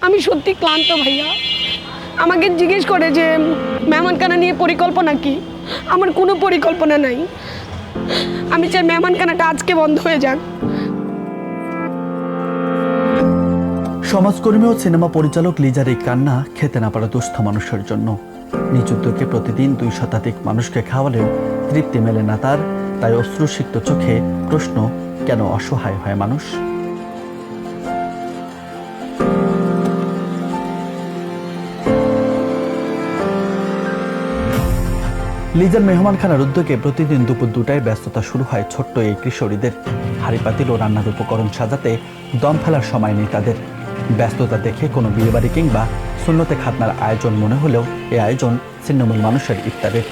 আমি সত্যি ক্লান্ত ভাইয়া। আমাকে জিজ্ঞেস করে যে মেহমানখানা নিয়ে পরিকল্পনা কি, আমার কোনো পরিকল্পনা নাই। আমি চাই মেহমানখানাটা আজকে বন্ধ হয়ে যাক। সমাজকর্মী ও সিনেমা পরিচালক লিজার এই কান্না খেতে না পারা দুস্থ মানুষের জন্য। নিজ উদ্যোগে প্রতিদিন 2 শতাধিক মানুষকে খাওয়ালেও তৃপ্তি মেলে না তার। তাই অশ্রুসিক্ত চোখে প্রশ্ন, কেন অসহায় হয় মানুষ? লিজার মেহমানখানার উদ্যোগে প্রতিদিন দুপুর 2টায় ব্যস্ততা শুরু হয় ছোট্ট এই কিশোরীদের। হাঁড়ি পাতিল ও রান্নার উপকরণ সাজাতে দম ফেলার সময় নেই তাদের। ব্যস্ততা দেখে কোনো বিয়েবাড়ি কিংবা সুন্নতে খাতনার আয়োজন মনে হলেও এই আয়োজন ছিন্নমূল মানুষের ইফতারের।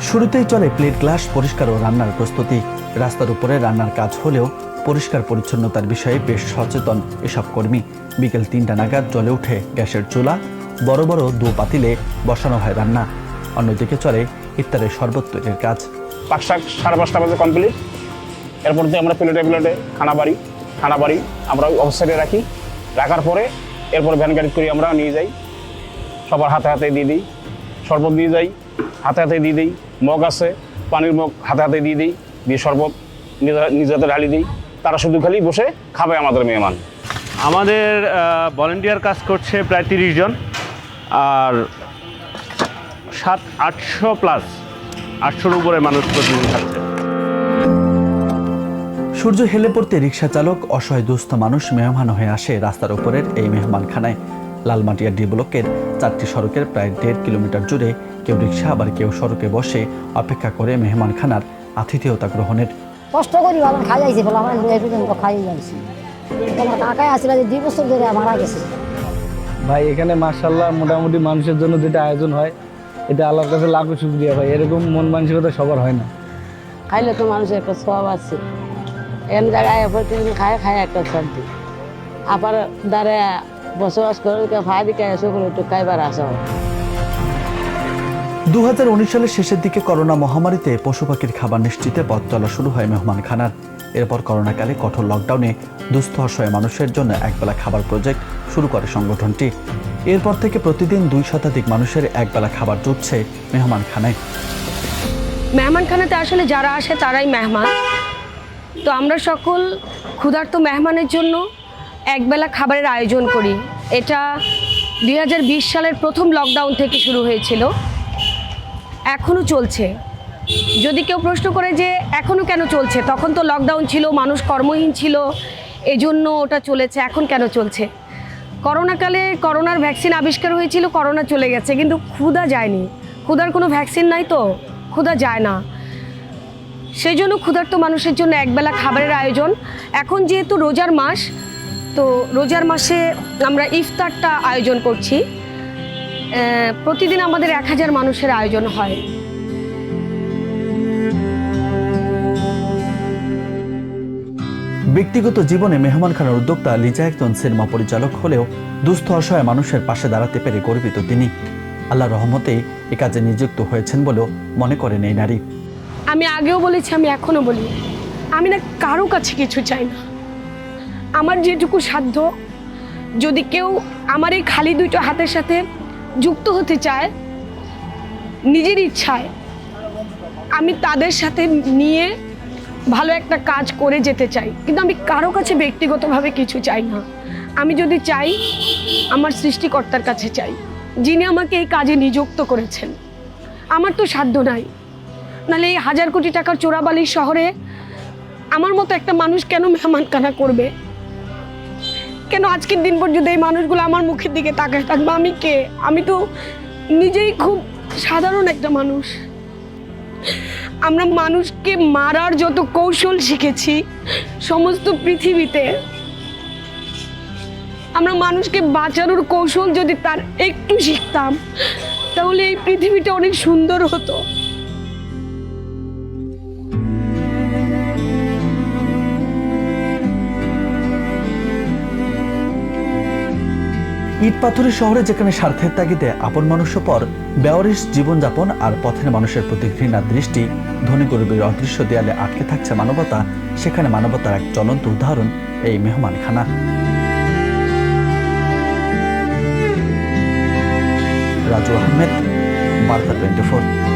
শুরুতেই চলে প্লেট গ্লাস পরিষ্কার ও রান্নার প্রস্তুতি। রাস্তার উপরে রান্নার কাজ হলেও পরিষ্কার পরিচ্ছন্নতার বিষয়ে বেশ সচেতন এসব কর্মী। বিকেল 3টা নাগাদ জ্বলে ওঠে গ্যাসের চুলা, বড় বড় 2 পাতিলে বসানো হয় রান্না। অন্যদিকে চলে ইফতারের শরবত তৈরির কাজ। পাকশাক 5:30 বাজে কমপ্লিট। এরপর দিয়ে আমরা প্লেটে খানা বাড়ি আমরা অবস্থায় রাখি। রাখার পরে এরপর ভ্যান গাড়ি করে আমরা নিয়ে যাই, সবার হাতে হাতে দিয়ে দিই। শরবত দিয়ে যাই, হাতে হাতে দিয়ে দিই। মগ আছে, পানির মগ হাতে হাতে দিয়ে দিই, দিয়ে শরবত নিজেদের ঢালি দিই। তারা শুধু খালি বসে খাবে আমাদের মেহমান। আমাদের ভলেন্টিয়ার কাজ করছে প্রায় 30 জন, আর 700-800 প্লাস 800-র উপরে মানুষ প্রতিদিন খাচ্ছে। সূর্য হেলে পড়তে রিক্সা চালক, অসহায় দুস্থ মানুষ মেহমান হয়ে আসে রাস্তার উপরের এই মেহমানখানায়। লালমাটিয়া ডি ব্লকের 4টি সড়কের প্রায় 1.5 কিলোমিটার জুড়ে কেউ রিক্সা আবার কেউ সড়কে বসে অপেক্ষা করে মেহমানখানার আতিথেয়তা গ্রহণের। কষ্ট করি ভালো খাই যাইছি বলে আমার এই পর্যন্ত খাই যাইছি। তোমার কাকাই আসলে যে 2 বছর ধরে মারা গেছে। ভাই এখানে মাশাআল্লাহ মোটামুটি মানুষের জন্য যেটা আয়োজন হয় এটা আল্লাহর কাছে লাখো শুকরিয়া ভাই। এরকম মন মানসিকতা সবার হয় না। খাইলে তো মানুষের একটা সব আছে, এমন জায়গায় প্রতিদিন খায় একটা শান্তি। আবার দ্বারে বসবাস করে ফায়দিকে এসে করে একটু খাইবার আসা হয়। 2019 সালের শেষের দিকে করোনা মহামারীতে পশু পাখির খাবার নিশ্চিতে পথ চলা শুরু হয় মেহমানখানার। এরপর করোনাকালে কঠোর লকডাউনে দুস্থ অসহায় মানুষের জন্য একবেলা খাবার প্রজেক্ট শুরু করে সংগঠনটি। এরপর থেকে প্রতিদিন 2 শতাধিক মানুষের একবেলা খাবার জুটছে মেহমানখানায়। মেহমানখানাতে আসলে যারা আসে তারাই মেহমান। তো আমরা সকল ক্ষুধার্ত মেহমানের জন্য একবেলা খাবারের আয়োজন করি। এটা 2020 সালের প্রথম লকডাউন থেকে শুরু হয়েছিল, এখনও চলছে। যদি কেউ প্রশ্ন করে যে এখনও কেন চলছে, তখন তো লকডাউন ছিল, মানুষ কর্মহীন ছিল, এজন্য ওটা চলেছে। এখন কেন চলছে? করোনাকালে করোনার ভ্যাকসিন আবিষ্কার হয়েছিল, করোনা চলে গেছে, কিন্তু ক্ষুধা যায়নি। ক্ষুধার কোনো ভ্যাকসিন নাই, তো ক্ষুধা যায় না। সেই জন্য ক্ষুধার্ত মানুষের জন্য একবেলা খাবারের আয়োজন। এখন যেহেতু রোজার মাস, তো রোজার মাসে আমরা ইফতারটা আয়োজন করছি। প্রতিদিন আমাদের 1000 মানুষের আয়োজন হয়। ব্যক্তিগত জীবনে মেহমানখানার উদ্যোক্তা লিজা একজন সিনেমা পরিচালক হলেও দুস্থ অসহায় মানুষের পাশে দাঁড়াতে পেরে গর্বিত তিনি। আল্লাহর রহমতে এ কাজে নিযুক্ত হয়েছেন বলেও মনে করেন এই নারী। আমি আগেও বলেছি, আমি এখনও বলি, আমি না কারো কাছে কিছু চাই না। আমার যেটুকু সাধ্য, যদি কেউ আমার এই খালি 2টো হাতের সাথে যুক্ত হতে চায় নিজের ইচ্ছায়, আমি তাদের সাথে নিয়ে ভালো একটা কাজ করে যেতে চাই। কিন্তু আমি কারো কাছে ব্যক্তিগতভাবে কিছু চাই না। আমি যদি চাই, আমার সৃষ্টিকর্তার কাছে চাই, যিনি আমাকে এই কাজে নিযুক্ত করেছেন। আমার তো সাধ্য নাই, নাহলে এই 1000 কোটি টাকার চোরাবালির শহরে আমার মতো একটা মানুষ কেন মেহমানখানা করবে? কেন আজকের দিন পর্যন্ত এই মানুষগুলো আমার মুখের দিকে তাকায় থাকবে? আমি কে? আমি তো নিজেই খুব সাধারণ একটা মানুষ। আমরা মানুষকে মারার যত কৌশল শিখেছি সমস্ত পৃথিবীতে, আমরা মানুষকে বাঁচানোর কৌশল যদি তার একটু শিখতাম, তাহলে এই পৃথিবীটা অনেক সুন্দর হতো। ইট পাথরের শহরে যেখানে স্বার্থের তাগিদে আপন মানুষের পর বেওয়ারিশ জীবনযাপন আর পথের মানুষের প্রতি ঘৃণার দৃষ্টি, ধনী গরিবের অদৃশ্য দেয়ালে আটকে থাকছে মানবতা, সেখানে মানবতার এক জ্বলন্ত উদাহরণ এই মেহমানখানা। রাজু আহমেদ, বার্তা 24।